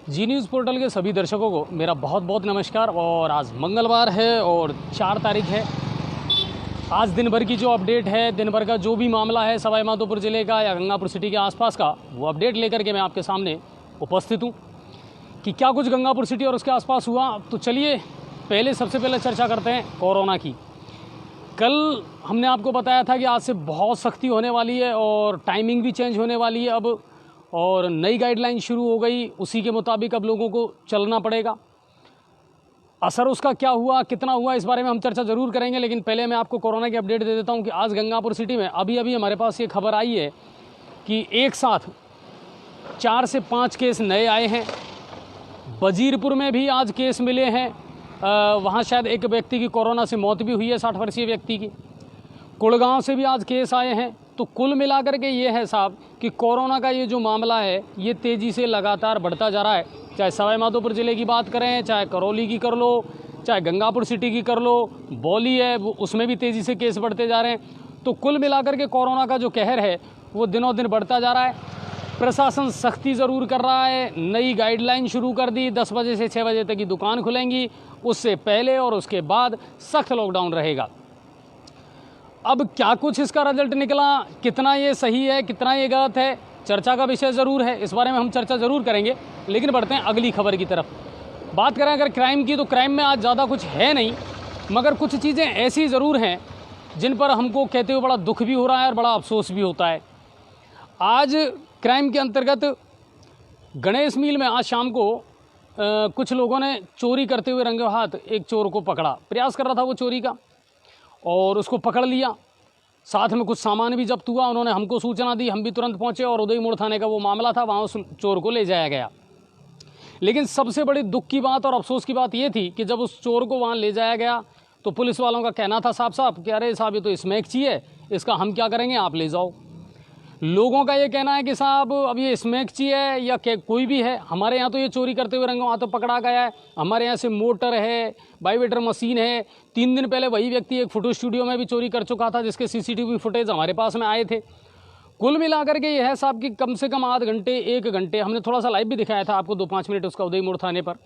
जी news portal के सभी दर्शकों को मेरा बहुत बहुत नमस्कार। और आज मंगलवार है और 4 तारीख है। आज दिन भर की जो अपडेट है, दिन भर का जो भी मामला है सवाई माधोपुर ज़िले का या गंगापुर सिटी के आसपास का, वो अपडेट लेकर के मैं आपके सामने उपस्थित हूँ कि क्या कुछ गंगापुर सिटी और उसके आसपास हुआ। तो चलिए सबसे पहले चर्चा करते हैं कोरोना की। कल हमने आपको बताया था कि आज से बहुत सख्ती होने वाली है और टाइमिंग भी चेंज होने वाली है अब, और नई गाइडलाइन शुरू हो गई। उसी के मुताबिक अब लोगों को चलना पड़ेगा। असर उसका क्या हुआ, कितना हुआ, इस बारे में हम चर्चा ज़रूर करेंगे। लेकिन पहले मैं आपको कोरोना की अपडेट दे देता हूं कि आज गंगापुर सिटी में अभी हमारे पास ये खबर आई है कि एक साथ 4 से 5 केस नए आए हैं। वजीरपुर में भी आज केस मिले हैं। वहाँ शायद एक व्यक्ति की कोरोना से मौत भी हुई है, 60 वर्षीय व्यक्ति की। कुड़गांव से भी आज केस आए हैं। तो कुल मिलाकर के ये है साहब कि कोरोना का ये जो मामला है ये तेज़ी से लगातार बढ़ता जा रहा है। चाहे सवाई माधोपुर ज़िले की बात करें, चाहे करौली की कर लो, चाहे गंगापुर सिटी की कर लो, बौली है उसमें भी तेज़ी से केस बढ़ते जा रहे हैं। तो कुल मिलाकर के कोरोना का जो कहर है वो दिनों दिन बढ़ता जा रहा है। प्रशासन सख्ती ज़रूर कर रहा है। नई गाइडलाइन शुरू कर दी, 10 बजे से 6 बजे तक की दुकान खुलेंगी। उससे पहले और उसके बाद सख्त लॉकडाउन रहेगा। अब क्या कुछ इसका रिजल्ट निकला, कितना ये सही है, कितना ये गलत है, चर्चा का विषय ज़रूर है। इस बारे में हम चर्चा ज़रूर करेंगे। लेकिन बढ़ते हैं अगली खबर की तरफ। बात करें अगर क्राइम की, तो क्राइम में आज ज़्यादा कुछ है नहीं, मगर कुछ चीज़ें ऐसी ज़रूर हैं जिन पर हमको कहते हुए बड़ा दुख भी हो रहा है और बड़ा अफसोस भी होता है। आज क्राइम के अंतर्गत गणेश मिल में आज शाम को कुछ लोगों ने चोरी करते हुए रंगे हाथ एक चोर को पकड़ा। प्रयास कर रहा था वो चोरी का, और उसको पकड़ लिया। साथ में कुछ सामान भी जब्त हुआ। उन्होंने हमको सूचना दी, हम भी तुरंत पहुंचे और उदय मोड़ थाने का वो मामला था, वहाँ उस चोर को ले जाया गया। लेकिन सबसे बड़ी दुख की बात और अफसोस की बात ये थी कि जब उस चोर को वहाँ ले जाया गया तो पुलिस वालों का कहना था साफ कि अरे साहब ये तो स्मैकची है, इसका हम क्या करेंगे, आप ले जाओ। लोगों का ये कहना है कि साहब अब ये स्मैकची है या कोई भी है, हमारे यहाँ तो ये चोरी करते हुए रंगों हाथों पकड़ा गया है। हमारे यहाँ से मोटर है, वाइब्रेटर मशीन है। 3 दिन पहले वही व्यक्ति एक फ़ोटो स्टूडियो में भी चोरी कर चुका था, जिसके CCTV फुटेज हमारे पास में आए थे। कुल मिलाकर के ये है साहब कि कम से कम आध घंटे 1 घंटे, हमने थोड़ा सा लाइव भी दिखाया था आपको 2-5 मिनट उसका उदय मोड़ थाने पर,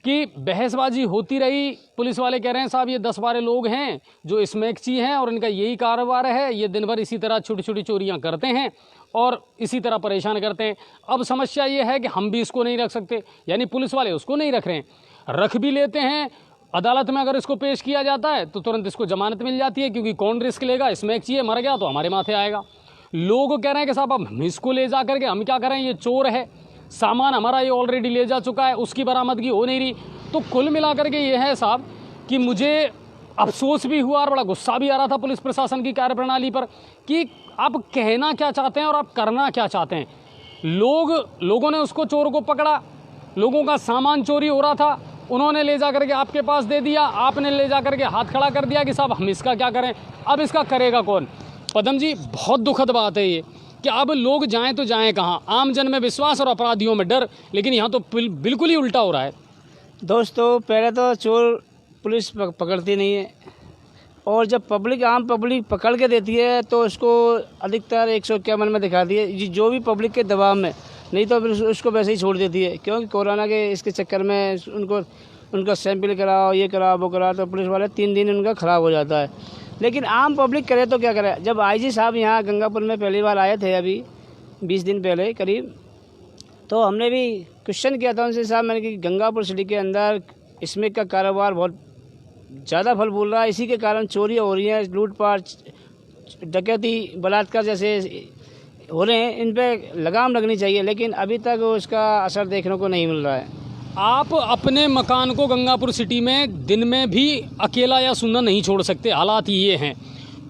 कि बहसबाजी होती रही। पुलिस वाले कह रहे हैं साहब ये 10-12 लोग हैं जो स्मैकची हैं और इनका यही कारोबार है, ये दिन भर इसी तरह छोटी छोटी चोरियां करते हैं और इसी तरह परेशान करते हैं। अब समस्या ये है कि हम भी इसको नहीं रख सकते, यानी पुलिस वाले उसको नहीं रख रहे हैं, रख भी लेते हैं। अदालत में अगर इसको पेश किया जाता है तो तुरंत इसको जमानत मिल जाती है, क्योंकि कौन रिस्क लेगा, स्मैकची है, मर गया तो हमारे माथे आएगा। लोग कह रहे हैं कि साहब अब हम इसको ले जा करके हम क्या करें, ये चोर है, सामान हमारा ये ऑलरेडी ले जा चुका है, उसकी बरामदगी हो नहीं रही। तो कुल मिलाकर के ये है साहब कि मुझे अफसोस भी हुआ और बड़ा गुस्सा भी आ रहा था पुलिस प्रशासन की कार्यप्रणाली पर कि आप कहना क्या चाहते हैं और आप करना क्या चाहते हैं। लोगों ने उसको चोर को पकड़ा, लोगों का सामान चोरी हो रहा था, उन्होंने ले जा करके आपके पास दे दिया, आपने ले जा करके हाथ खड़ा कर दिया कि साहब हम इसका क्या करें। अब इसका करेगा कौन। पदम जी, बहुत दुखद बात है ये कि अब लोग जाएं तो जाएं कहाँ। आम जन में विश्वास और अपराधियों में डर, लेकिन यहाँ तो बिल्कुल ही उल्टा हो रहा है। दोस्तों, पहले तो चोर पुलिस पकड़ती नहीं है, और जब आम पब्लिक पकड़ के देती है तो उसको अधिकतर 151 में दिखाती है, जो भी पब्लिक के दबाव में, नहीं तो फिर उसको वैसे ही छोड़ देती है। क्योंकि कोरोना के इसके चक्कर में उनका सैंपल कराओ, ये कराओ, वो कराओ, तो पुलिस वाले 3 दिन उनका ख़राब हो जाता है। लेकिन आम पब्लिक करे तो क्या करे। जब IG साहब यहाँ गंगापुर में पहली बार आए थे, अभी 20 दिन पहले करीब, तो हमने भी क्वेश्चन किया था उनसे, साहब मैंने कि गंगापुर सिटी के अंदर स्मैक का कारोबार बहुत ज़्यादा फल फूल रहा है, इसी के कारण चोरियाँ हो रही हैं, लूटपाट, डकैती, बलात्कार जैसे हो रहे हैं, इन पे लगाम लगनी चाहिए। लेकिन अभी तक उसका असर देखने को नहीं मिल रहा है। आप अपने मकान को गंगापुर सिटी में दिन में भी अकेला या सुनना नहीं छोड़ सकते। हालात ये हैं,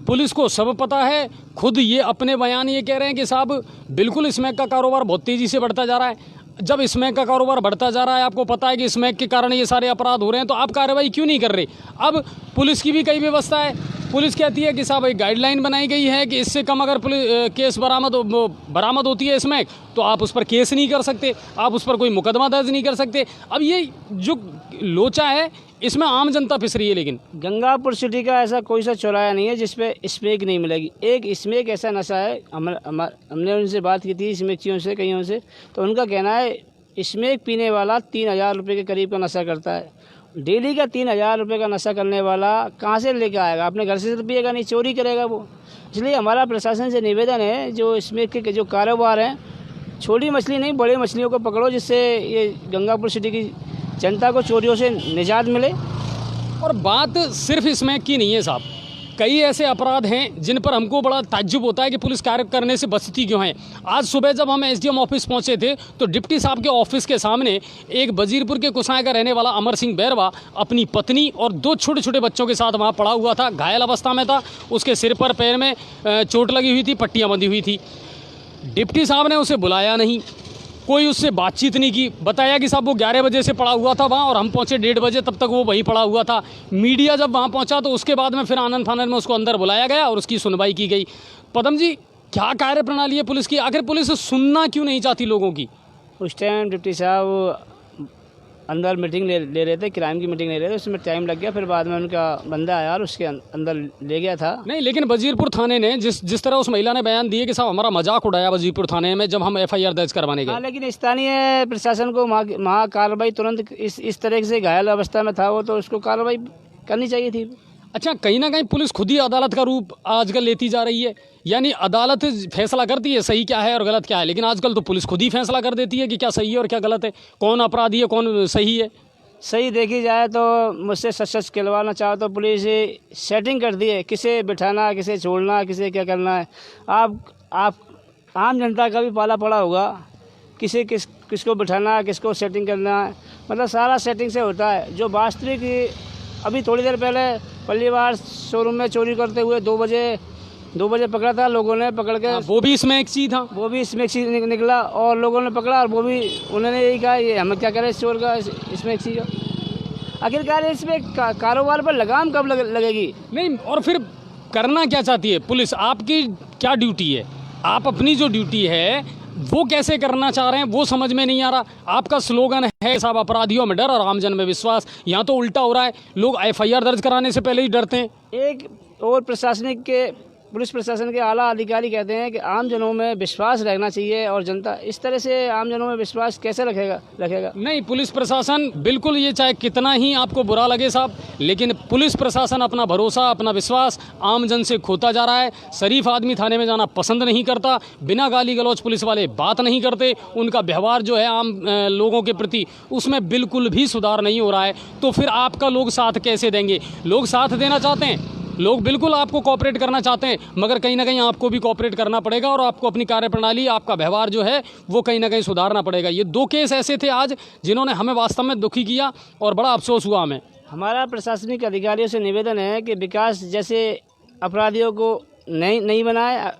पुलिस को सब पता है। खुद ये अपने बयान ये कह रहे हैं कि साहब बिल्कुल स्मैक का कारोबार बहुत तेज़ी से बढ़ता जा रहा है। जब स्मैक का कारोबार बढ़ता जा रहा है, आपको पता है कि स्मैक के कारण ये सारे अपराध हो रहे हैं, तो आप कार्रवाई क्यों नहीं कर रहे। अब पुलिस की भी कई व्यवस्था है। पुलिस कहती है कि साहब एक गाइडलाइन बनाई गई है कि इससे कम अगर केस बरामद होती है स्मैक, तो आप उस पर केस नहीं कर सकते, आप उस पर कोई मुकदमा दर्ज नहीं कर सकते। अब ये जो लोचा है इसमें आम जनता फिस रही है। लेकिन गंगापुर सिटी का ऐसा कोई सा चौराहा नहीं है जिसपे स्मैक नहीं मिलेगी। एक स्मैक ऐसा नशा है, हमने उनसे बात की थी स्मैकचियों से, कईयों से, तो उनका कहना है स्मैक पीने वाला 3,000 रुपये के करीब का नशा करता है। डेली का 3,000 रुपये का नशा करने वाला कहाँ से लेकर आएगा? अपने घर से तो पिएगा नहीं, चोरी करेगा वो। इसलिए हमारा प्रशासन से निवेदन है, जो स्मैक के जो कारोबार हैं, छोटी मछली नहीं बड़ी मछलियों को पकड़ो, जिससे ये गंगापुर सिटी की जनता को चोरियों से निजात मिले। और बात सिर्फ स्मैक की नहीं है साहब, कई ऐसे अपराध हैं जिन पर हमको बड़ा ताज्जुब होता है कि पुलिस कार्य करने से बचती क्यों है। आज सुबह जब हम एसडीएम ऑफिस पहुंचे थे तो डिप्टी साहब के ऑफिस के सामने एक वजीरपुर के कुसाए का रहने वाला अमर सिंह बैरवा अपनी पत्नी और 2 छोटे छोटे बच्चों के साथ वहां पड़ा हुआ था, घायल अवस्था में था। उसके सिर पर पैर में चोट लगी हुई थी, पट्टियाँ बंधी हुई थी। डिप्टी साहब ने उसे बुलाया नहीं, कोई उससे बातचीत नहीं की। बताया कि साहब वो 11 बजे से पड़ा हुआ था वहाँ और हम पहुँचे 1:30 बजे, तब तक वो वहीं पड़ा हुआ था। मीडिया जब वहाँ पहुँचा तो उसके बाद में फिर आनंद फानंद में उसको अंदर बुलाया गया और उसकी सुनवाई की गई। पदम जी, क्या कार्य प्रणाली है पुलिस की? आखिर पुलिस सुनना क्यों नहीं चाहती लोगों की? उस टाइम डिप्टी साहब अंदर मीटिंग ले रहे थे, क्राइम की मीटिंग ले रहे थे, उसमें टाइम लग गया। फिर बाद में उनका बंदा आया और उसके अंदर ले गया था। नहीं, लेकिन वजीरपुर थाने ने जिस तरह उस महिला ने बयान दिए कि साहब हमारा मजाक उड़ाया वजीरपुर थाने में जब हम FIR दर्ज करवाने गए। लेकिन स्थानीय प्रशासन को वहाँ कार्रवाई तुरंत इस तरह से घायल अवस्था में था वो, तो उसको कार्रवाई करनी चाहिए थी। अच्छा, कहीं ना कहीं पुलिस खुद ही अदालत का रूप आजकल लेती जा रही है, यानी अदालत फैसला करती है सही क्या है और गलत क्या है, लेकिन आजकल तो पुलिस खुद ही फैसला कर देती है कि क्या सही है और क्या गलत है, कौन अपराधी है कौन सही है। सही देखी जाए तो मुझसे सच खिलवाना चाहो तो पुलिस सेटिंग कर दी है, किसे बिठाना, किसे छोड़ना, किसे क्या करना है। आप आम जनता का भी पाला पड़ा होगा, किसको बिठाना, किसको सेटिंग करना है, मतलब सारा सेटिंग से होता है। जो वास्तविक अभी थोड़ी देर पहले पल्लीवार शोरूम में चोरी करते हुए 2 बजे पकड़ा था लोगों ने, पकड़ के वो भी इसमें एक चीज था, वो भी इसमें एक चीज निकला और लोगों ने पकड़ा और वो भी उन्होंने यही कहा ये हमें क्या करें इस चोर का, इसमें एक चीज का। आखिरकार इसमें कारोबार पर लगाम कब लगेगी? नहीं, और फिर करना क्या चाहती है पुलिस? आपकी क्या ड्यूटी है? आप अपनी जो ड्यूटी है वो कैसे करना चाह रहे हैं वो समझ में नहीं आ रहा। आपका स्लोगन है साहब अपराधियों में डर और आमजन में विश्वास, यहाँ तो उल्टा हो रहा है, लोग FIR दर्ज कराने से पहले ही डरते हैं। एक और पुलिस प्रशासन के आला अधिकारी कहते हैं कि आम जनों में विश्वास रखना चाहिए और जनता इस तरह से आम जनों में विश्वास कैसे रखेगा? नहीं, पुलिस प्रशासन बिल्कुल, ये चाहे कितना ही आपको बुरा लगे साहब, लेकिन पुलिस प्रशासन अपना भरोसा, अपना विश्वास आम जन से खोता जा रहा है। शरीफ आदमी थाने में जाना पसंद नहीं करता, बिना गाली गलौज पुलिस वाले बात नहीं करते, उनका व्यवहार जो है आम लोगों के प्रति उसमें बिल्कुल भी सुधार नहीं हो रहा है। तो फिर आपका लोग साथ कैसे देंगे? लोग साथ देना चाहते हैं, लोग बिल्कुल आपको कोऑपरेट करना चाहते हैं, मगर कहीं ना कहीं आपको भी कोऑपरेट करना पड़ेगा और आपको अपनी कार्यप्रणाली, आपका व्यवहार जो है वो कहीं ना कहीं सुधारना पड़ेगा। ये 2 केस ऐसे थे आज जिन्होंने हमें वास्तव में दुखी किया और बड़ा अफसोस हुआ हमें। हमारा प्रशासनिक अधिकारियों से निवेदन है कि विकास जैसे अपराधियों को नहीं बनाए।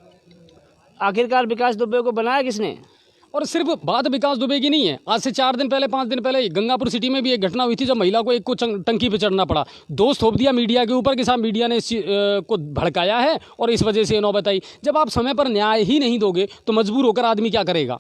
आखिरकार विकास दुबे को बनाया किसने? और सिर्फ बात विकास दुबे की नहीं है, आज से 4 दिन पहले 5 दिन पहले गंगापुर सिटी में भी एक घटना हुई थी जब महिला को एक को टंकी पे चढ़ना पड़ा। दोस्त थोप दिया मीडिया के ऊपर कि साहब मीडिया ने इस को भड़काया है और इस वजह से नौबत आई। जब आप समय पर न्याय ही नहीं दोगे तो मजबूर होकर आदमी क्या करेगा?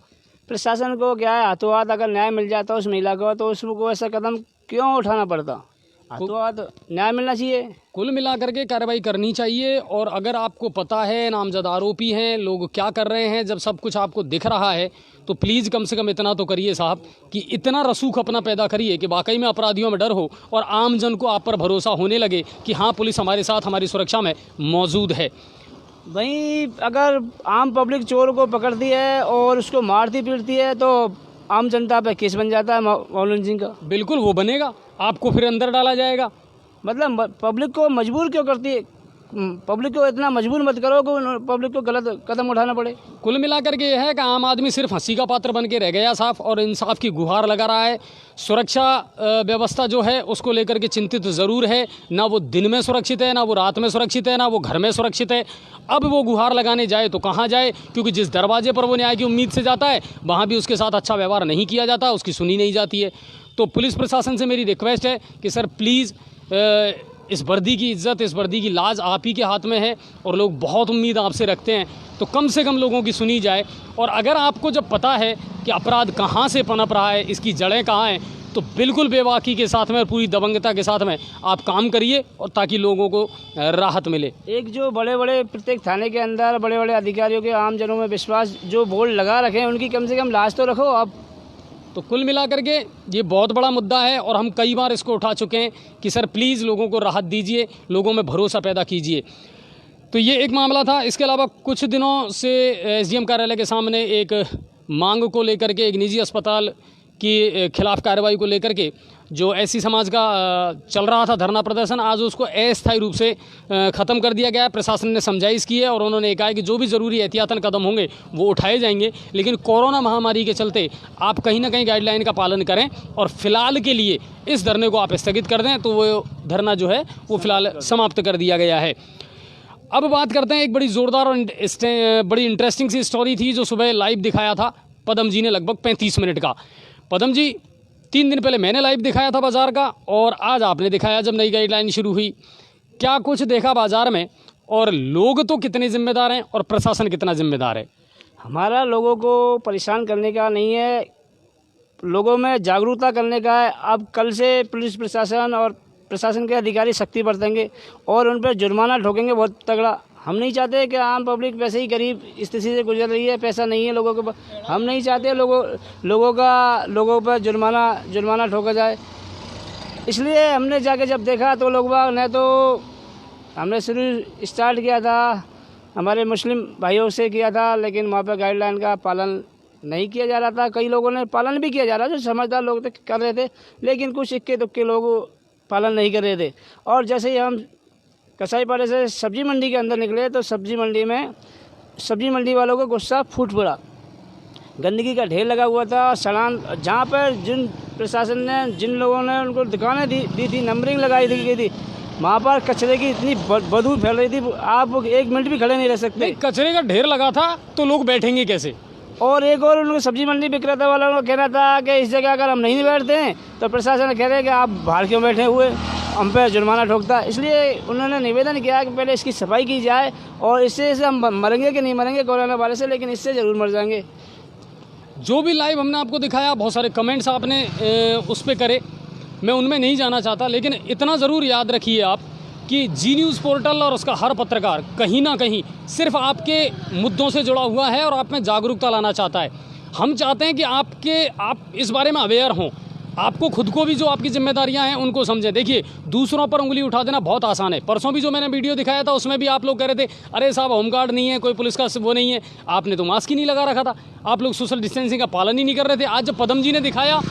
प्रशासन को क्या है, हाथों हाथ अगर न्याय मिल जाता उस महिला को तो उसको ऐसा कदम क्यों उठाना पड़ता? हाथों हाथ न्याय मिलना चाहिए। कुल मिलाकर के कार्रवाई करनी चाहिए। और अगर आपको पता है नामजद आरोपी हैं, लोग क्या कर रहे हैं, जब सब कुछ आपको दिख रहा है तो प्लीज़ कम से कम इतना तो करिए साहब कि इतना रसूख अपना पैदा करिए कि वाकई में अपराधियों में डर हो और आम जन को आप पर भरोसा होने लगे कि हाँ पुलिस हमारे साथ हमारी सुरक्षा में मौजूद है। वहीं अगर आम पब्लिक चोर को पकड़ती है और उसको मारती पीटती है तो आम जनता पे केस बन जाता है मौलवी सिंह का। बिल्कुल वो बनेगा, आपको फिर अंदर डाला जाएगा। मतलब पब्लिक को मजबूर क्यों करती है? पब्लिक को इतना मजबूर मत करो कि पब्लिक को गलत कदम उठाना पड़े। कुल मिलाकर के यह है कि आम आदमी सिर्फ हंसी का पात्र बन के रह गया साफ और इंसाफ की गुहार लगा रहा है। सुरक्षा व्यवस्था जो है उसको लेकर के चिंतित ज़रूर है, ना वो दिन में सुरक्षित है, ना वो रात में सुरक्षित है, ना वो घर में सुरक्षित है। अब वो गुहार लगाने जाए तो कहाँ जाए, क्योंकि जिस दरवाजे पर वो न्याय की उम्मीद से जाता है वहाँ भी उसके साथ अच्छा व्यवहार नहीं किया जाता, उसकी सुनी नहीं जाती है। तो पुलिस प्रशासन से मेरी रिक्वेस्ट है कि सर प्लीज़ इस वर्दी की इज्जत, इस वर्दी की लाज आप ही के हाथ में है और लोग बहुत उम्मीद आपसे रखते हैं, तो कम से कम लोगों की सुनी जाए। और अगर आपको जब पता है कि अपराध कहाँ से पनप रहा है, इसकी जड़ें कहाँ हैं, तो बिल्कुल बेबाकी के साथ में और पूरी दबंगता के साथ में आप काम करिए और ताकि लोगों को राहत मिले। एक जो बड़े बड़े प्रत्येक थाने के अंदर बड़े बड़े अधिकारियों के आम जनों में विश्वास जो बोर्ड लगा रखे हैं उनकी कम से कम लाज तो रखो आप। तो कुल मिलाकर के ये बहुत बड़ा मुद्दा है और हम कई बार इसको उठा चुके हैं कि सर प्लीज़ लोगों को राहत दीजिए, लोगों में भरोसा पैदा कीजिए। तो ये एक मामला था। इसके अलावा कुछ दिनों से एसडीएम कार्यालय के सामने एक मांग को लेकर के, एक निजी अस्पताल की खिलाफ कार्रवाई को लेकर के जो एससी समाज का चल रहा था धरना प्रदर्शन, आज उसको अस्थायी रूप से ख़त्म कर दिया गया है। प्रशासन ने समझाइश की है और उन्होंने कहा है कि जो भी ज़रूरी एहतियातन कदम होंगे वो उठाए जाएंगे, लेकिन कोरोना महामारी के चलते आप कहीं ना कहीं गाइडलाइन का पालन करें और फिलहाल के लिए इस धरने को आप स्थगित कर दें। तो वो धरना जो है वो फिलहाल समाप्त कर दिया गया है। अब बात करते हैं, एक बड़ी ज़ोरदार और बड़ी इंटरेस्टिंग सी स्टोरी थी जो सुबह लाइव दिखाया था पदम जी ने, लगभग 35 मिनट का। पदम जी, 3 दिन पहले मैंने लाइव दिखाया था बाज़ार का और आज आपने दिखाया जब नई गाइडलाइन शुरू हुई। क्या कुछ देखा बाज़ार में और लोग तो कितने ज़िम्मेदार हैं और प्रशासन कितना ज़िम्मेदार है? हमारा लोगों को परेशान करने का नहीं है, लोगों में जागरूकता करने का है। अब कल से पुलिस प्रशासन और प्रशासन के अधिकारी सख्ती बरतेंगे और उन पर जुर्माना ठोकेंगे बहुत तगड़ा। हम नहीं चाहते कि आम पब्लिक वैसे ही गरीब स्थिति से गुजर रही है, पैसा नहीं है लोगों के पास, हम नहीं चाहते लोगों पर जुर्माना ठोका जाए। इसलिए हमने जाके जब देखा तो लोग बाग ने, तो हमने शुरू स्टार्ट किया था हमारे मुस्लिम भाइयों से किया था, लेकिन वहाँ पर गाइडलाइन का पालन नहीं किया जा रहा था। कई लोगों ने पालन भी किया जा रहा था, जो समझदार लोग थे कर रहे थे, लेकिन कुछ इक्के दुक्के लोग पालन नहीं कर रहे थे। और जैसे ही हम कसाईपाड़े से सब्जी मंडी के अंदर निकले तो सब्जी मंडी वालों को गुस्सा फूट पड़ा। गंदगी का ढेर लगा हुआ था, सड़ान जहाँ पर जिन प्रशासन ने, जिन लोगों ने उनको दुकानें दी थी, नंबरिंग लगाई गई थी, वहाँ पर कचरे की इतनी बदबू फैल रही थी, आप 1 मिनट भी खड़े नहीं रह सकते। कचरे का ढेर लगा था तो लोग बैठेंगे कैसे? और एक और उनको सब्जी मंडी विक्रेता वालों को कहना था कि इस जगह अगर हम नहीं बैठते हैं तो प्रशासन कह रहे हैं कि आप बाहर क्यों बैठे हुए, हम पे जुर्माना ठोकता है। इसलिए उन्होंने निवेदन किया कि पहले इसकी सफाई की जाए और इससे हम मरेंगे कि नहीं मरेंगे कोरोना वायरस से, लेकिन इससे ज़रूर मर जाएंगे। जो भी लाइव हमने आपको दिखाया, बहुत सारे कमेंट्स आपने उस पर करे, मैं उनमें नहीं जाना चाहता, लेकिन इतना ज़रूर याद रखिए आप कि जी न्यूज़ पोर्टल और उसका हर पत्रकार कहीं ना कहीं सिर्फ आपके मुद्दों से जुड़ा हुआ है और आप में जागरूकता लाना चाहता है। हम चाहते हैं कि आप इस बारे में अवेयर हों, आपको खुद को भी जो आपकी जिम्मेदारियां हैं उनको समझें। देखिए, दूसरों पर उंगली उठा देना बहुत आसान है। परसों भी जो मैंने वीडियो दिखाया था उसमें भी आप लोग कह रहे थे अरे साहब होमगार्ड नहीं है, कोई पुलिस का वो नहीं है, आपने तो मास्क ही नहीं लगा रखा था, आप लोग सोशल डिस्टेंसिंग का पालन ही नहीं कर रहे थे। आज जब पदम जी ने दिखाया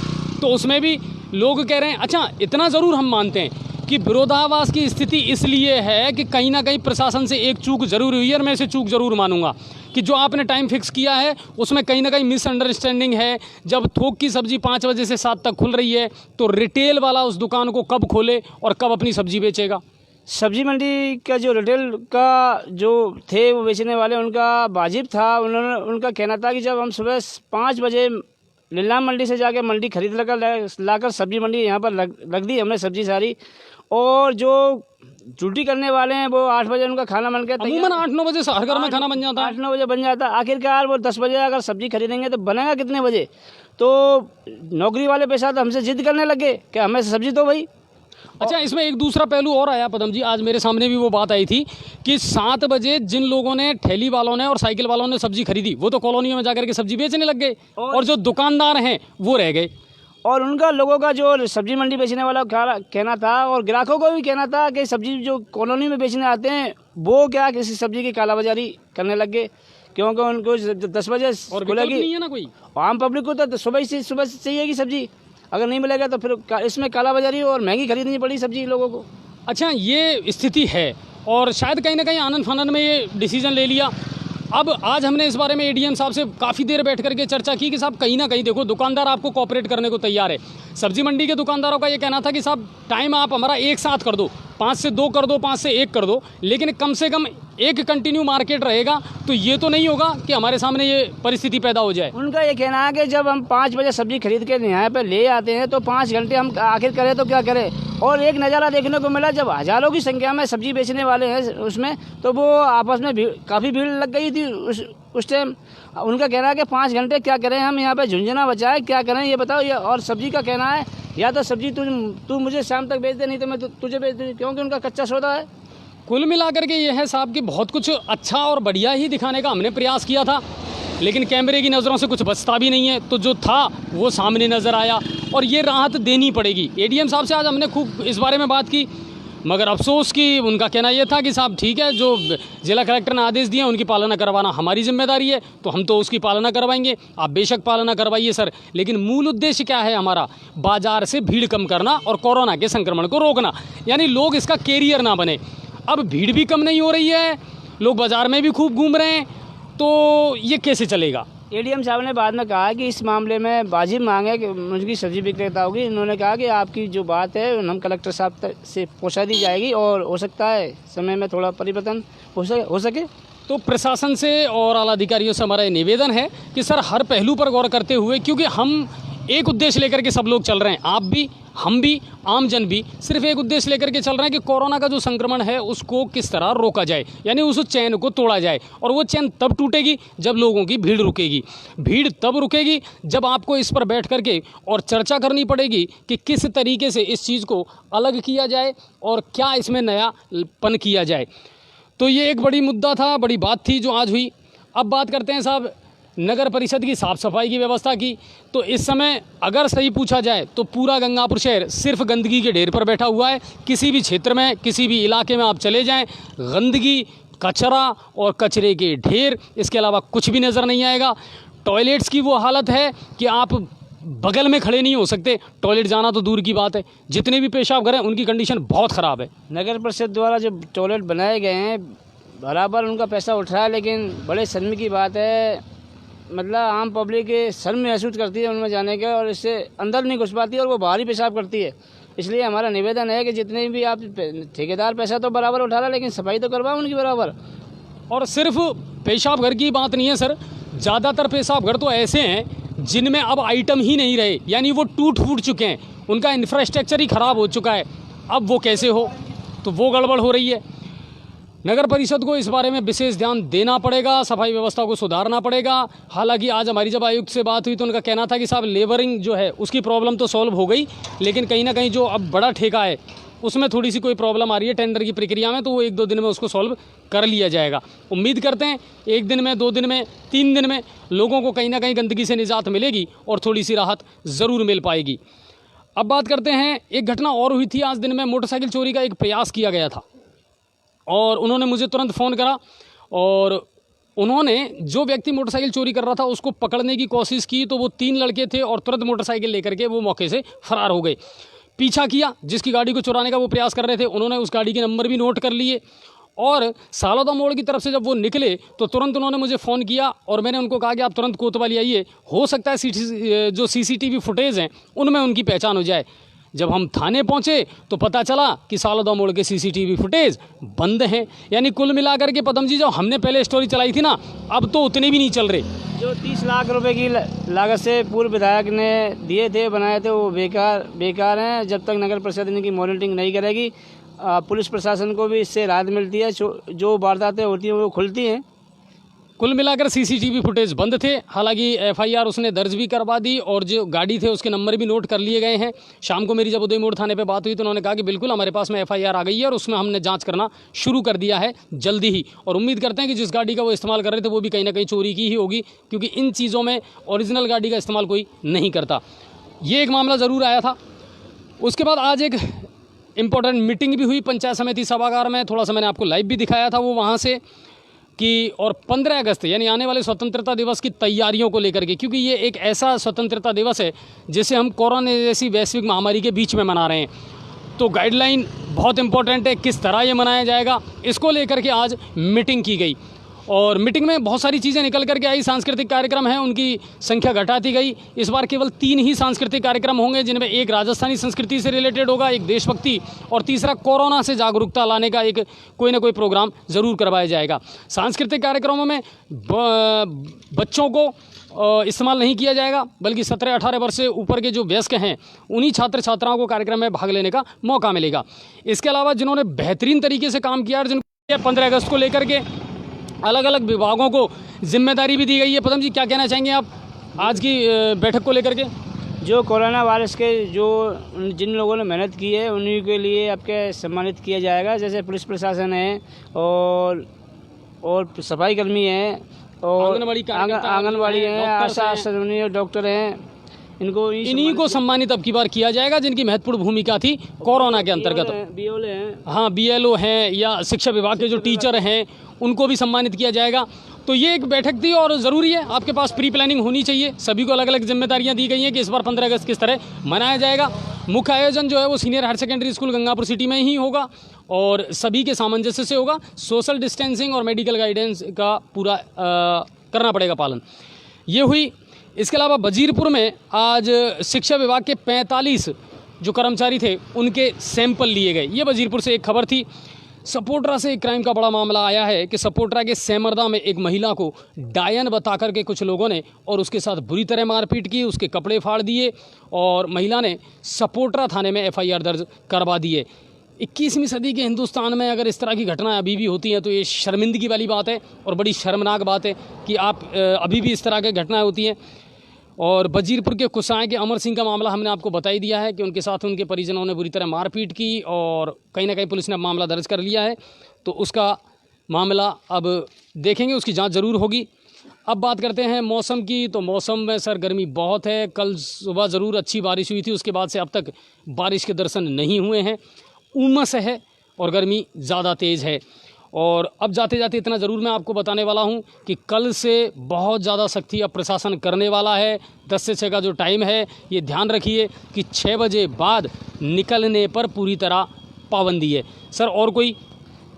तो उसमें भी लोग कह रहे हैं। अच्छा, इतना ज़रूर हम मानते हैं कि विरोधाभास की स्थिति इसलिए है कि कहीं ना कहीं प्रशासन से एक चूक ज़रूर हुई है और मैं इसे चूक ज़रूर मानूंगा कि जो आपने टाइम फिक्स किया है उसमें कहीं ना कहीं मिसअंडरस्टैंडिंग है। जब थोक की सब्ज़ी 5 बजे से 7 तक खुल रही है तो रिटेल वाला उस दुकान को कब खोले और कब अपनी सब्ज़ी बेचेगा? सब्जी मंडी का जो रिटेल का जो थे वो बेचने वाले, उनका वाजिब था। उनका कहना था कि जब हम सुबह 5 बजे नीलाम मंडी से जाके मंडी खरीद लाकर सब्जी मंडी यहाँ पर रख दी हमने सब्जी सारी, और जो ड्यूटी करने वाले हैं वो 8 बजे उनका खाना बन के अमूमन 8-9 बजे हर घर में खाना बन जाता है। 8-9 बजे बन जाता है। आखिरकार वो 10 बजे अगर सब्जी खरीदेंगे तो बनेगा कितने बजे? तो नौकरी वाले पैसा तो हमसे जिद करने लगे कि हमें सब्जी दो भाई। अच्छा, इसमें एक दूसरा पहलू और आया पदम जी, आज मेरे सामने भी वो बात आई थी कि 7 बजे जिन लोगों ने, ठेली वालों ने और साइकिल वालों ने सब्जी खरीदी वो तो कॉलोनियों में जाकर के सब्जी बेचने लग गए और जो दुकानदार हैं वो रह गए। और उनका लोगों का जो सब्जी मंडी बेचने वाला कहना था और ग्राहकों को भी कहना था कि सब्जी जो कॉलोनी में बेचने आते हैं वो क्या किसी सब्जी की कालाबाजारी करने लग गए, क्योंकि उनको 10 बजे खुलेगी नहीं है ना कोई। आम पब्लिक को तो सुबह से चाहिए कि सब्जी, अगर नहीं मिलेगा तो फिर इसमें कालाबाजारी और महंगी खरीदनी पड़ी सब्जी लोगों को। अच्छा, ये स्थिति है और शायद कहीं ना कहीं आनंद फानंद में ये डिसीजन ले लिया। अब आज हमने इस बारे में एडीएम साहब से काफ़ी देर बैठ करके चर्चा की कि साहब कहीं ना कहीं देखो, दुकानदार आपको कोऑपरेट करने को तैयार है। सब्जी मंडी के दुकानदारों का ये कहना था कि साहब टाइम आप हमारा एक साथ कर दो, 5 से 2 कर दो, 5 से 1 कर दो, लेकिन कम से कम एक कंटिन्यू मार्केट रहेगा। तो ये तो नहीं होगा कि हमारे सामने ये परिस्थिति पैदा हो जाए। उनका ये कहना है कि जब हम 5 बजे सब्जी खरीद के यहाँ पे ले आते हैं तो 5 घंटे हम आखिर करें तो क्या करें। और एक नज़ारा देखने को मिला, जब हज़ारों की संख्या में सब्जी बेचने वाले हैं उसमें, तो वो आपस में काफ़ी भीड़ लग गई थी उस टाइम। उनका कहना है कि 5 घंटे क्या करें हम यहाँ पे, झुंझुना बचाए, क्या करें ये बताओ। ये और सब्जी का कहना है या तो सब्जी तू मुझे शाम तक बेच दे, नहीं तो मैं तुझे बेच दूँ, क्योंकि उनका कच्चा सौदा है। कुल मिलाकर के ये है साहब कि बहुत कुछ अच्छा और बढ़िया ही दिखाने का हमने प्रयास किया था, लेकिन कैमरे की नज़रों से कुछ बचता भी नहीं है, तो जो था वो सामने नज़र आया और ये राहत देनी पड़ेगी। एडीएम साहब से आज हमने खूब इस बारे में बात की, मगर अफसोस कि उनका कहना यह था कि साहब ठीक है, जो जिला कलेक्टर ने आदेश दिए उनकी पालना करवाना हमारी जिम्मेदारी है, तो हम तो उसकी पालना करवाएंगे। आप बेशक पालना करवाइए सर, लेकिन मूल उद्देश्य क्या है हमारा? बाजार से भीड़ कम करना और कोरोना के संक्रमण को रोकना, यानी लोग इसका कैरियर ना बने। अब भीड़ भी कम नहीं हो रही है, लोग बाज़ार में भी खूब घूम रहे हैं, तो ये कैसे चलेगा? एडीएम साहब ने बाद में कहा कि इस मामले में वाजिब मांग है कि उनकी सब्जी विक्रेता होगी। इन्होंने कहा कि आपकी जो बात है हम कलेक्टर साहब तक से पहुंचा दी जाएगी और हो सकता है समय में थोड़ा परिवर्तन हो सके। तो प्रशासन से और आला अधिकारियों से हमारा निवेदन है कि सर हर पहलू पर गौर करते हुए, क्योंकि हम एक उद्देश्य लेकर के सब लोग चल रहे हैं, आप भी, हम भी, आम जन भी सिर्फ एक उद्देश्य लेकर के चल रहे हैं कि कोरोना का जो संक्रमण है उसको किस तरह रोका जाए, यानी उस चैन को तोड़ा जाए। और वो चैन तब टूटेगी जब लोगों की भीड़ रुकेगी। भीड़ तब रुकेगी जब आपको इस पर बैठ करके और चर्चा करनी पड़ेगी कि किस तरीके से इस चीज़ को अलग किया जाए और क्या इसमें नयापन किया जाए। तो ये एक बड़ी मुद्दा था, बड़ी बात थी जो आज हुई। अब बात करते हैं साहब नगर परिषद की साफ़ सफाई की व्यवस्था की। तो इस समय अगर सही पूछा जाए तो पूरा गंगापुर शहर सिर्फ गंदगी के ढेर पर बैठा हुआ है। किसी भी क्षेत्र में, किसी भी इलाके में आप चले जाएं, गंदगी, कचरा और कचरे के ढेर, इसके अलावा कुछ भी नज़र नहीं आएगा। टॉयलेट्स की वो हालत है कि आप बगल में खड़े नहीं हो सकते, टॉयलेट जाना तो दूर की बात है। जितने भी पेशाब घर हैं उनकी कंडीशन बहुत ख़राब है। नगर परिषद द्वारा जो टॉयलेट बनाए गए हैं बराबर उनका पैसा उठ रहा है, लेकिन बड़े शर्म की बात है, मतलब आम पब्लिक शर्म महसूस करती है उनमें जाने के और इससे अंदर नहीं घुस पाती और वो बाहर ही पेशाब करती है। इसलिए हमारा निवेदन है कि जितने भी आप ठेकेदार पैसा तो बराबर उठा रहा है, लेकिन सफाई तो करवाओ उनकी बराबर। और सिर्फ पेशाब घर की बात नहीं है सर, ज़्यादातर पेशाब घर तो ऐसे हैं जिनमें अब आइटम ही नहीं रहे, यानी वो टूट फूट चुके हैं, उनका इंफ्रास्ट्रक्चर ही ख़राब हो चुका है। अब वो कैसे हो, तो वो गड़बड़ हो रही है। नगर परिषद को इस बारे में विशेष ध्यान देना पड़ेगा, सफाई व्यवस्था को सुधारना पड़ेगा। हालांकि आज हमारी जब आयुक्त से बात हुई तो उनका कहना था कि साहब लेबरिंग जो है उसकी प्रॉब्लम तो सॉल्व हो गई, लेकिन कहीं ना कहीं जो अब बड़ा ठेका है उसमें थोड़ी सी कोई प्रॉब्लम आ रही है टेंडर की प्रक्रिया में, तो वो 1-2 दिन में उसको सॉल्व कर लिया जाएगा। उम्मीद करते हैं 1 दिन में, 2 दिन में, 3 दिन में लोगों को कहीं ना कहीं गंदगी से निजात मिलेगी और थोड़ी सी राहत ज़रूर मिल पाएगी। अब बात करते हैं, एक घटना और हुई थी आज दिन में। मोटरसाइकिल चोरी का एक प्रयास किया गया था और उन्होंने मुझे तुरंत फ़ोन करा और उन्होंने जो व्यक्ति मोटरसाइकिल चोरी कर रहा था उसको पकड़ने की कोशिश की, तो वो 3 लड़के थे और तुरंत मोटरसाइकिल लेकर के वो मौके से फरार हो गए। पीछा किया, जिसकी गाड़ी को चुराने का वो प्रयास कर रहे थे उन्होंने उस गाड़ी के नंबर भी नोट कर लिए और सालोदा मोड़ की तरफ से जब वो निकले तो तुरंत उन्होंने मुझे फ़ोन किया और मैंने उनको कहा कि आप तुरंत कोतवाली आइए, हो सकता है जो सीसीटीवी फुटेज हैं उनमें उनकी पहचान हो जाए। जब हम थाने पहुंचे तो पता चला कि सालोदा मोड़ के सीसीटीवी फुटेज बंद हैं। यानी कुल मिलाकर के पदम जी जो हमने पहले स्टोरी चलाई थी ना, अब तो उतने भी नहीं चल रहे। जो 30 लाख रुपए की लागत से पूर्व विधायक ने दिए थे, बनाए थे, वो बेकार हैं। जब तक नगर परिषद इनकी मॉनिटरिंग नहीं करेगी, पुलिस प्रशासन को भी इससे राहत मिलती है। जो वारदातें होती हैं वो खुलती हैं। कुल मिलाकर सीसीटीवी फुटेज बंद थे। हालांकि एफआईआर उसने दर्ज भी करवा दी और जो गाड़ी थे उसके नंबर भी नोट कर लिए गए हैं। शाम को मेरी जब उदय मोड़ थाने पे बात हुई तो उन्होंने कहा कि बिल्कुल हमारे पास में एफआईआर आ गई है और उसमें हमने जांच करना शुरू कर दिया है जल्दी ही, और उम्मीद करते हैं कि जिस गाड़ी का वो इस्तेमाल कर रहे थे वो भी कहीं ना कहीं चोरी की ही होगी, क्योंकि इन चीज़ों में ओरिजिनल गाड़ी का इस्तेमाल कोई नहीं करता। ये एक मामला ज़रूर आया था। उसके बाद आज एक इम्पोर्टेंट मीटिंग भी हुई पंचायत समिति सभागार में, थोड़ा सा मैंने आपको लाइव भी दिखाया था वो वहाँ से कि, और 15 अगस्त यानी आने वाले स्वतंत्रता दिवस की तैयारियों को लेकर के, क्योंकि ये एक ऐसा स्वतंत्रता दिवस है जिसे हम कोरोना जैसी वैश्विक महामारी के बीच में मना रहे हैं, तो गाइडलाइन बहुत इंपॉर्टेंट है, किस तरह ये मनाया जाएगा इसको लेकर के आज मीटिंग की गई। और मीटिंग में बहुत सारी चीज़ें निकल करके आई। सांस्कृतिक कार्यक्रम हैं, उनकी संख्या घटा दी गई। इस बार केवल 3 ही सांस्कृतिक कार्यक्रम होंगे, जिनमें एक राजस्थानी संस्कृति से रिलेटेड होगा, एक देशभक्ति, और तीसरा कोरोना से जागरूकता लाने का एक कोई ना कोई प्रोग्राम ज़रूर करवाया जाएगा। सांस्कृतिक कार्यक्रमों में बच्चों को इस्तेमाल नहीं किया जाएगा, बल्कि 17-18 वर्ष से ऊपर के जो वयस्क हैं उन्हीं छात्र छात्राओं को कार्यक्रम में भाग लेने का मौका मिलेगा। इसके अलावा जिन्होंने बेहतरीन तरीके से काम किया और जिनको 15 अगस्त को लेकर के अलग अलग विभागों को जिम्मेदारी भी दी गई है। पदम जी क्या कहना चाहेंगे आप आज की बैठक को लेकर के? जो कोरोना वायरस के जिन लोगों ने मेहनत की है उन्हीं के लिए आपके सम्मानित किया जाएगा, जैसे पुलिस प्रशासन है और सफाई कर्मी हैं, और आंगनबाड़ी कार्यकर्ता, आंगनबाड़ी हैं, डॉक्टर्स आशा हैं। सदनी और डॉक्टर हैं, इन्हीं को सम्मानित अब की बार किया जाएगा जिनकी महत्वपूर्ण भूमिका थी कोरोना के अंतर्गत। बीओले हैं। हाँ, बीएलओ हैं या शिक्षा विभाग के जो टीचर हैं उनको भी सम्मानित किया जाएगा। तो ये एक बैठक थी और ज़रूरी है, आपके पास प्री प्लानिंग होनी चाहिए। सभी को अलग अलग जिम्मेदारियां दी गई हैं कि इस बार 15 अगस्त किस तरह मनाया जाएगा। मुख्य आयोजन जो है वो senior higher secondary school Gangapur city में ही होगा और सभी के सामंजस्य से होगा। सोशल डिस्टेंसिंग और मेडिकल गाइडेंस का पूरा करना पड़ेगा पालन। ये हुई। इसके अलावा वजीरपुर में आज शिक्षा विभाग के 45 जो कर्मचारी थे उनके सैंपल लिए गए। ये वजीरपुर से एक खबर थी। सपोट्रा से एक क्राइम का बड़ा मामला आया है कि सपोट्रा के सेमरदा में एक महिला को डायन बता कर के कुछ लोगों ने और उसके साथ बुरी तरह मारपीट की, उसके कपड़े फाड़ दिए और महिला ने सपोट्रा थाने में एफआईआर दर्ज करवा दी है। 21वीं सदी के हिंदुस्तान में अगर इस तरह की घटनाएं अभी भी होती हैं तो ये शर्मिंदगी वाली बात है और बड़ी शर्मनाक बात है कि आप अभी भी इस तरह की घटनाएं होती हैं। और वजीरपुर के कुसाएं के अमर सिंह का मामला हमने आपको बता ही दिया है कि उनके साथ उनके परिजनों ने बुरी तरह मारपीट की और कहीं ना कहीं पुलिस ने मामला दर्ज कर लिया है। तो उसका मामला अब देखेंगे, उसकी जांच ज़रूर होगी। अब बात करते हैं मौसम की। तो मौसम में सर गर्मी बहुत है। कल सुबह ज़रूर अच्छी बारिश हुई थी, उसके बाद से अब तक बारिश के दर्शन नहीं हुए हैं। उमस है और गर्मी ज़्यादा तेज़ है। और अब जाते जाते इतना ज़रूर मैं आपको बताने वाला हूं कि कल से बहुत ज़्यादा सख्ती अब प्रशासन करने वाला है। 10 से 6 का जो टाइम है, ये ध्यान रखिए कि 6 बजे बाद निकलने पर पूरी तरह पाबंदी है। सर और कोई?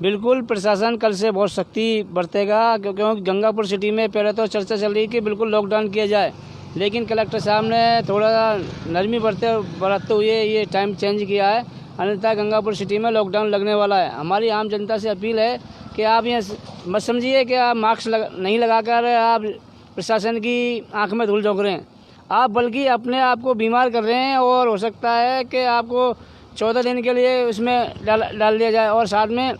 बिल्कुल, प्रशासन कल से बहुत सख्ती बरतेगा क्योंकि गंगापुर सिटी में पहले तो चर्चा चल रही कि बिल्कुल लॉकडाउन किया जाए, लेकिन कलेक्टर साहब ने थोड़ा नरमी बरतते हुए ये टाइम चेंज किया है। अन्यथा गंगापुर सिटी में लॉकडाउन लगने वाला है। हमारी आम जनता से अपील है कि आप ये मत समझिए कि आप मास्क नहीं लगाकर आप प्रशासन की आंख में धूल झोंक रहे हैं, आप बल्कि अपने आप को बीमार कर रहे हैं और हो सकता है कि आपको 14 दिन के लिए उसमें डाल दिया जाए। और साथ में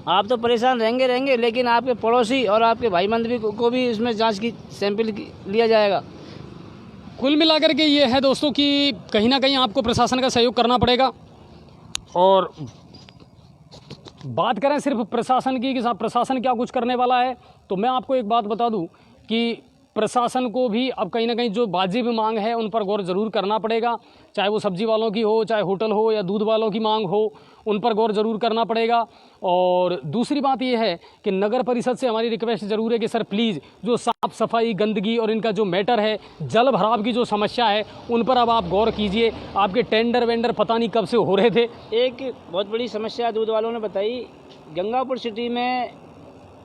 आप तो परेशान रहेंगे, लेकिन आपके पड़ोसी और आपके भाई बंधु को भी इसमें जाँच की सैंपल लिया जाएगा। कुल मिलाकर के ये है दोस्तों कि कहीं ना कहीं आपको प्रशासन का सहयोग करना पड़ेगा। और बात करें सिर्फ प्रशासन की कि साहब प्रशासन क्या कुछ करने वाला है, तो मैं आपको एक बात बता दूं कि प्रशासन को भी अब कहीं ना कहीं जो वाजिब मांग है उन पर गौर ज़रूर करना पड़ेगा। चाहे वो सब्जी वालों की हो, चाहे होटल हो या दूध वालों की मांग हो, उन पर गौर ज़रूर करना पड़ेगा। और दूसरी बात ये है कि नगर परिषद से हमारी रिक्वेस्ट ज़रूर है कि सर प्लीज़ जो साफ़ सफाई, गंदगी और इनका जो मैटर है, जल भराव की जो समस्या है, उन पर अब आप गौर कीजिए। आपके टेंडर वेंडर पता नहीं कब से हो रहे थे। एक बहुत बड़ी समस्या दूध वालों ने बताई, गंगापुर सिटी में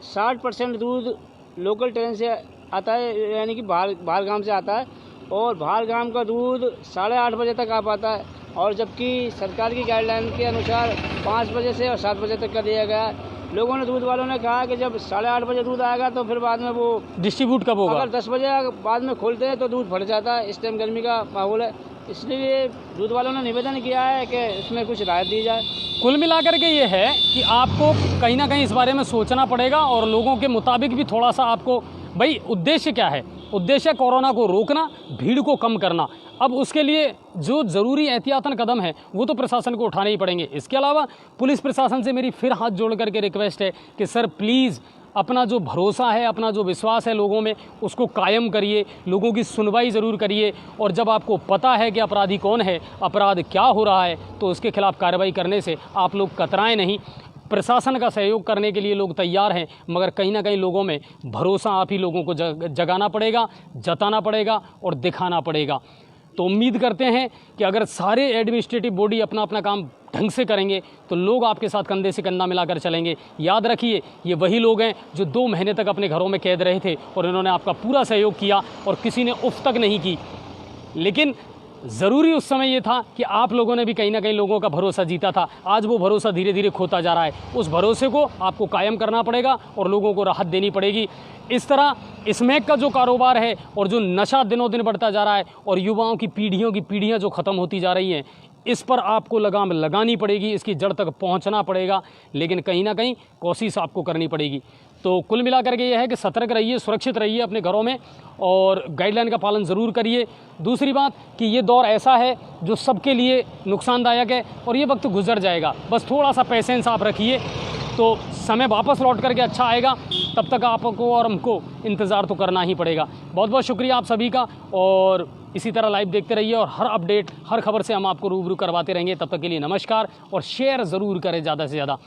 60% दूध लोकल ट्रेन से आता है, यानी कि बाहर गांव से आता है, और बाहर गांव का दूध 8:30 बजे तक आ पाता है, और जबकि सरकार की गाइडलाइन के अनुसार 5 बजे से और 7 बजे तक का दिया गया है। लोगों ने, दूध वालों ने कहा कि जब 8:30 बजे दूध आएगा तो फिर बाद में वो डिस्ट्रीब्यूट कब होगा? अगर 10 बजे बाद में खोलते हैं तो दूध फट जाता है। इस टाइम गर्मी का माहौल है, इसलिए दूध वालों ने निवेदन किया है कि इसमें कुछ राहत दी जाए। कुल मिलाकर के ये है कि आपको कहीं ना कहीं इस बारे में सोचना पड़ेगा और लोगों के मुताबिक भी थोड़ा सा आपको, भाई उद्देश्य क्या है? उद्देश्य कोरोना को रोकना, भीड़ को कम करना। अब उसके लिए जो ज़रूरी एहतियातन कदम है वो तो प्रशासन को उठाने ही पड़ेंगे। इसके अलावा पुलिस प्रशासन से मेरी फिर हाथ जोड़ करके रिक्वेस्ट है कि सर प्लीज़ अपना जो भरोसा है, अपना जो विश्वास है लोगों में, उसको कायम करिए। लोगों की सुनवाई ज़रूर करिए और जब आपको पता है कि अपराधी कौन है, अपराध क्या हो रहा है, तो उसके खिलाफ़ कार्रवाई करने से आप लोग कतराएं नहीं। प्रशासन का सहयोग करने के लिए लोग तैयार हैं, मगर कहीं ना कहीं लोगों में भरोसा आप ही लोगों को जगाना पड़ेगा, जताना पड़ेगा और दिखाना पड़ेगा। तो उम्मीद करते हैं कि अगर सारे एडमिनिस्ट्रेटिव बॉडी अपना अपना काम ढंग से करेंगे तो लोग आपके साथ कंधे से कंधा मिलाकर चलेंगे। याद रखिए, ये वही लोग हैं जो 2 महीने तक अपने घरों में कैद रहे थे और इन्होंने आपका पूरा सहयोग किया और किसी ने उफ तक नहीं की। लेकिन ज़रूरी उस समय ये था कि आप लोगों ने भी कहीं ना कहीं लोगों का भरोसा जीता था। आज वो भरोसा धीरे धीरे खोता जा रहा है। उस भरोसे को आपको कायम करना पड़ेगा और लोगों को राहत देनी पड़ेगी। इस तरह स्मैक का जो कारोबार है और जो नशा दिनों दिन बढ़ता जा रहा है और युवाओं की पीढ़ियाँ जो ख़त्म होती जा रही हैं, इस पर आपको लगाम लगानी पड़ेगी, इसकी जड़ तक पहुंचना पड़ेगा। लेकिन कहीं ना कहीं कोशिश आपको करनी पड़ेगी। तो कुल मिलाकर के यह है कि सतर्क रहिए, सुरक्षित रहिए अपने घरों में और गाइडलाइन का पालन ज़रूर करिए। दूसरी बात कि ये दौर ऐसा है जो सबके लिए नुकसानदायक है और ये वक्त गुजर जाएगा। बस थोड़ा सा पेशेंस आप रखिए तो समय वापस लौट करके अच्छा आएगा, तब तक आपको और हमको इंतज़ार तो करना ही पड़ेगा। बहुत बहुत शुक्रिया आप सभी का, और इसी तरह लाइव देखते रहिए और हर अपडेट, हर खबर से हम आपको रूबरू करवाते रहेंगे। तब तक के लिए नमस्कार, और शेयर ज़रूर करें ज़्यादा से ज़्यादा।